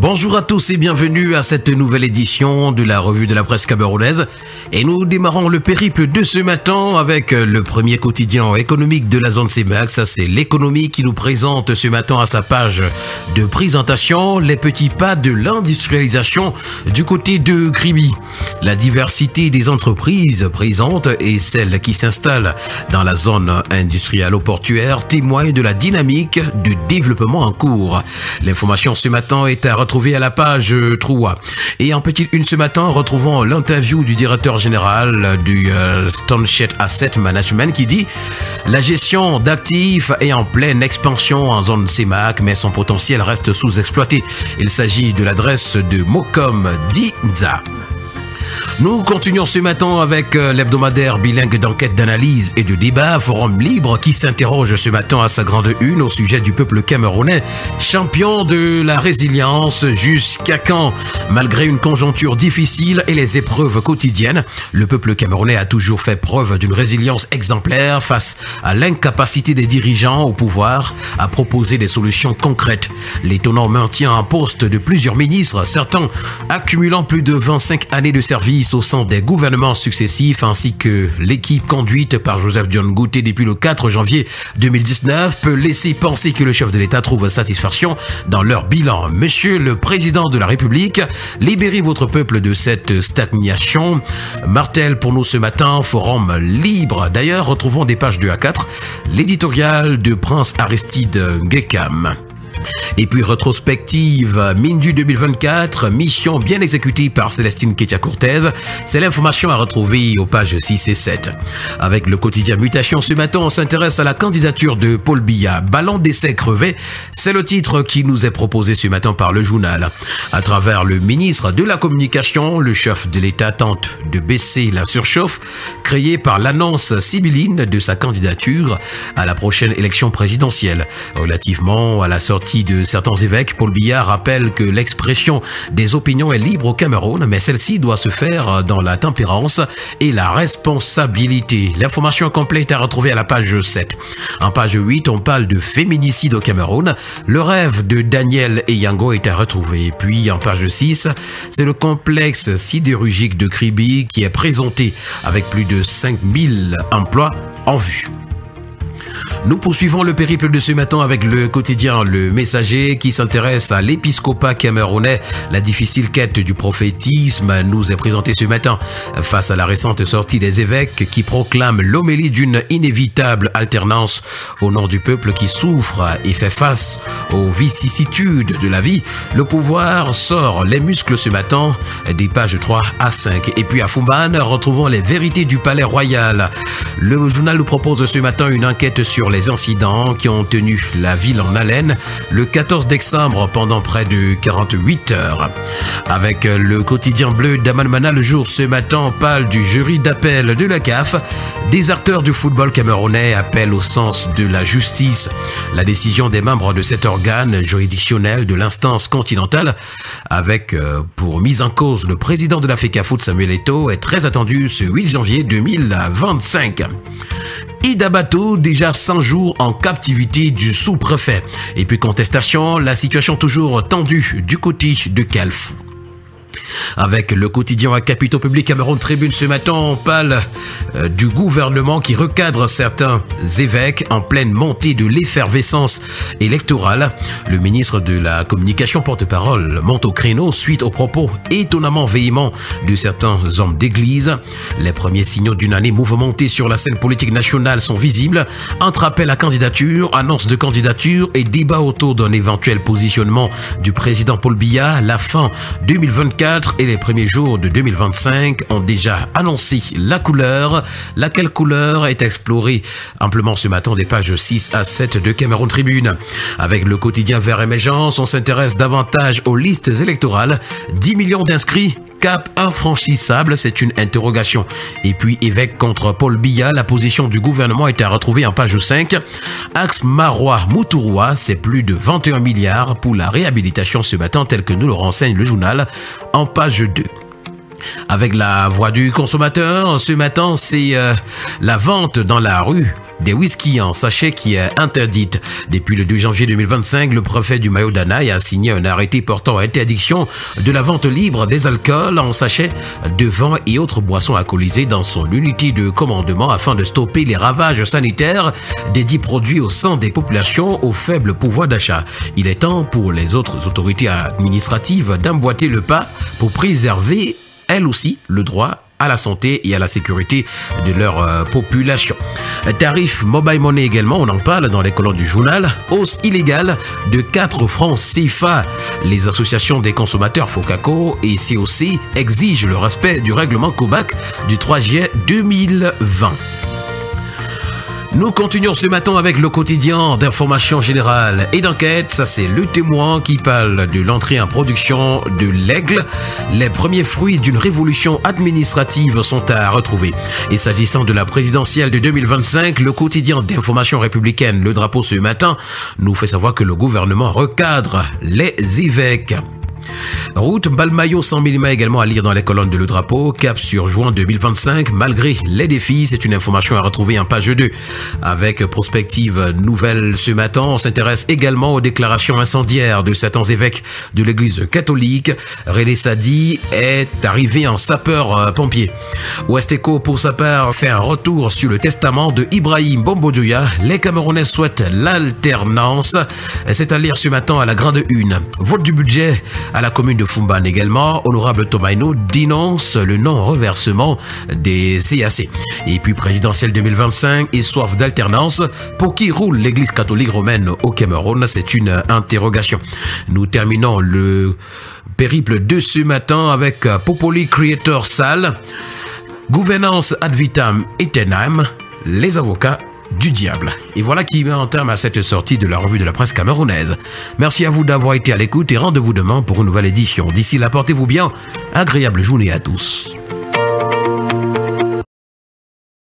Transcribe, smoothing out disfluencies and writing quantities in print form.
Bonjour à tous et bienvenue à cette nouvelle édition de la revue de la presse camerounaise. Et nous démarrons le périple de ce matin avec le premier quotidien économique de la zone CEMAC. Ça, c'est l'économie qui nous présente ce matin à sa page de présentation les petits pas de l'industrialisation du côté de Kribi. La diversité des entreprises présentes et celles qui s'installent dans la zone industrielle ou portuaire témoignent de la dynamique de développement en cours. L'information ce matin est à retrouver à la page 3. Et en petite une ce matin, retrouvons l'interview du directeur général du Stoneshed Asset Management qui dit « La gestion d'actifs est en pleine expansion en zone CEMAC, mais son potentiel reste sous-exploité. Il s'agit de l'adresse de Mocom Dinza. » Nous continuons ce matin avec l'hebdomadaire bilingue d'enquête, d'analyse et de débat, Forum Libre, qui s'interroge ce matin à sa grande une au sujet du peuple camerounais, champion de la résilience. Jusqu'à quand? Malgré une conjoncture difficile et les épreuves quotidiennes, le peuple camerounais a toujours fait preuve d'une résilience exemplaire face à l'incapacité des dirigeants au pouvoir à proposer des solutions concrètes. L'étonnant maintien en poste de plusieurs ministres, certains accumulant plus de 25 années de service au sein des gouvernements successifs, ainsi que l'équipe conduite par Joseph John Gouté depuis le 4 janvier 2019 peut laisser penser que le chef de l'État trouve satisfaction dans leur bilan. Monsieur le Président de la République, libérez votre peuple de cette stagnation. Martel pour nous ce matin, Forum Libre. D'ailleurs, retrouvons des pages 2 à 4, l'éditorial de Prince Aristide Gekam. Et puis rétrospective, Mindu 2024, mission bien exécutée par Célestine Ketia-Cortez. C'est l'information à retrouver aux pages 6 et 7. Avec le quotidien Mutation ce matin, on s'intéresse à la candidature de Paul Biya. Ballon d'essai crevé, c'est le titre qui nous est proposé ce matin par le journal. À travers le ministre de la Communication, le chef de l'État tente de baisser la surchauffe créée par l'annonce sibylline de sa candidature à la prochaine élection présidentielle. Relativement à la sortie de certains évêques, Paul Biya rappelle que l'expression des opinions est libre au Cameroun, mais celle-ci doit se faire dans la tempérance et la responsabilité. L'information complète est à retrouver à la page 7. En page 8, on parle de féminicide au Cameroun. Le rêve de Daniel Eyango est à retrouver. Puis en page 6, c'est le complexe sidérurgique de Kribi qui est présenté avec plus de 5000 emplois en vue. Nous poursuivons le périple de ce matin avec le quotidien Le Messager qui s'intéresse à l'épiscopat camerounais. La difficile quête du prophétisme nous est présentée ce matin face à la récente sortie des évêques qui proclament l'homélie d'une inévitable alternance au nom du peuple qui souffre et fait face aux vicissitudes de la vie. Le pouvoir sort les muscles ce matin des pages 3 à 5. Et puis à Fumban, retrouvons les vérités du palais royal. Le journal nous propose ce matin une enquête sur les incidents qui ont tenu la ville en haleine le 14 décembre pendant près de 48 heures. Avec le quotidien bleu d'Amanmana, le jour ce matin, on parle du jury d'appel de la CAF. Des acteurs du football camerounais appellent au sens de la justice. La décision des membres de cet organe juridictionnel de l'instance continentale avec pour mise en cause le président de la FECAFOOT Samuel Eto'o est très attendue ce 8 janvier 2025. Ida Bato, déjà 100 jours en captivité du sous-préfet. Et puis contestation, la situation toujours tendue du côté de Kalfou. Avec le quotidien à Capitaux Public Cameroun Tribune ce matin, on parle du gouvernement qui recadre certains évêques en pleine montée de l'effervescence électorale. Le ministre de la Communication porte-parole monte au créneau suite aux propos étonnamment véhéments de certains hommes d'église. Les premiers signaux d'une année mouvementée sur la scène politique nationale sont visibles. Entre appel à candidature, annonce de candidature et débat autour d'un éventuel positionnement du président Paul Biya, la fin 2024 et les premiers jours de 2025 ont déjà annoncé la couleur. Laquelle couleur est explorée amplement ce matin des pages 6 à 7 de Cameroun Tribune. Avec le quotidien Vert Émergence, on s'intéresse davantage aux listes électorales. 10 millions d'inscrits, cap infranchissable, c'est une interrogation. Et puis évêque contre Paul Biya, la position du gouvernement est à retrouver en page 5. Axe Marois-Moutouroua, c'est plus de 21 milliards pour la réhabilitation ce matin tel que nous le renseigne le journal en page 2. Avec la voix du consommateur, ce matin, c'est la vente dans la rue des whisky en sachet qui est interdite. Depuis le 2 janvier 2025, le préfet du Mayo-Danaï a signé un arrêté portant interdiction de la vente libre des alcools en sachet, de vin et autres boissons alcoolisées dans son unité de commandement afin de stopper les ravages sanitaires des dits produits au sein des populations au faible pouvoir d'achat. Il est temps pour les autres autorités administratives d'emboîter le pas pour préserver, elles aussi, le droit à la santé et à la sécurité de leur population. Tarif mobile money également, on en parle dans les colonnes du journal. Hausse illégale de 4 francs CFA. Les associations des consommateurs FOCACO et COC exigent le respect du règlement COBAC du 3 juillet 2020. Nous continuons ce matin avec le quotidien d'information générale et d'enquête. Ça, c'est Le Témoin qui parle de l'entrée en production de l'aigle. Les premiers fruits d'une révolution administrative sont à retrouver. Et s'agissant de la présidentielle de 2025, le quotidien d'information républicaine, Le Drapeau ce matin, nous fait savoir que le gouvernement recadre les évêques. Route Balmayo 100 mm également à lire dans les colonnes de Le Drapeau. Cap sur juin 2025, malgré les défis. C'est une information à retrouver en page 2. Avec prospective nouvelle ce matin, on s'intéresse également aux déclarations incendiaires de certains évêques de l'église catholique. René Sadi est arrivé en sapeur-pompier. Ouest-Eco, pour sa part, fait un retour sur le testament de Ibrahim Bombodjoya. Les Camerounais souhaitent l'alternance. C'est à lire ce matin à la grande une. Vote du budget à la commune de Fumban également. Honorable Tomaino dénonce le non-reversement des CAC. Et puis présidentielle 2025 et soif d'alternance. Pour qui roule l'église catholique romaine au Cameroun? C'est une interrogation. Nous terminons le périple de ce matin avec Popoli Creator Salle. Gouvernance ad vitam aeternam. Les avocats du diable. Et voilà qui met en terme à cette sortie de la revue de la presse camerounaise. Merci à vous d'avoir été à l'écoute et rendez-vous demain pour une nouvelle édition. D'ici là, portez-vous bien. Agréable journée à tous.